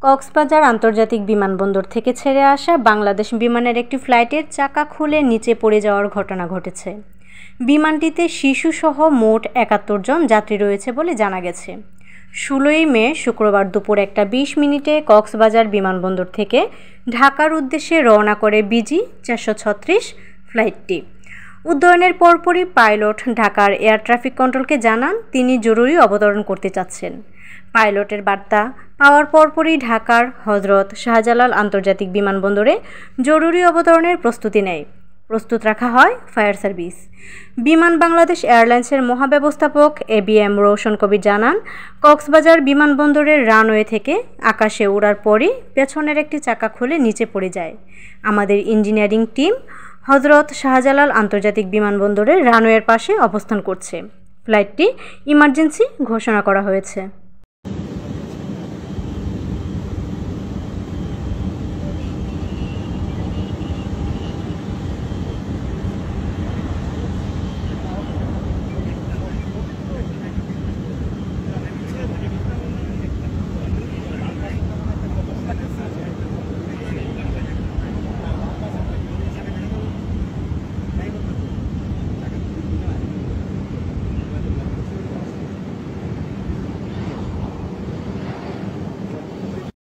কক্সবাজার আন্তর্জাতিক বিমানবন্দর থেকে ছেড়ে আসা বাংলাদেশ বিমানের একটি ফ্লাইটের চাকা খুলে নিচে পড়ে যাওয়ার ঘটনা ঘটেছে। বিমানটিতে শিশুসহ মোট ৭১ জন যাত্রী রয়েছে বলে জানা গেছে। ১৬ই মে শুক্রবার দুপুর ১টা ২০ মিনিটে কক্সবাজার বিমানবন্দর থেকে ঢাকার উদ্দেশ্যে রওনা করে বিজি ৪৩৬ ফ্লাইটটি। উড্ডয়নের পরপরই পাইলট ঢাকার এয়ার ট্রাফিক কন্ট্রোলকে জানান তিনি জরুরি অবতরণ করতে চাচ্ছেন। পাইলটের বার্তা পাওয়ার পরপরই ঢাকার হজরত শাহজালাল আন্তর্জাতিক বিমানবন্দরে জরুরি অবতরণের প্রস্তুতি নেয়। প্রস্তুত রাখা হয় ফায়ার সার্ভিস। বিমান বাংলাদেশ এয়ারলাইন্সের মহাব্যবস্থাপক ABM রওশন কবির জানান, কক্সবাজার বিমানবন্দরের রানওয়ে থেকে আকাশে ওড়ার পরই পেছনের একটি চাকা খুলে নিচে পড়ে যায়। আমাদের ইঞ্জিনিয়ারিং টিম হজরত শাহজালাল আন্তর্জাতিক বিমানবন্দরের রানওয়ের পাশে অবস্থান করছে। ফ্লাইটটি ইমার্জেন্সি ঘোষণা করা হয়েছে।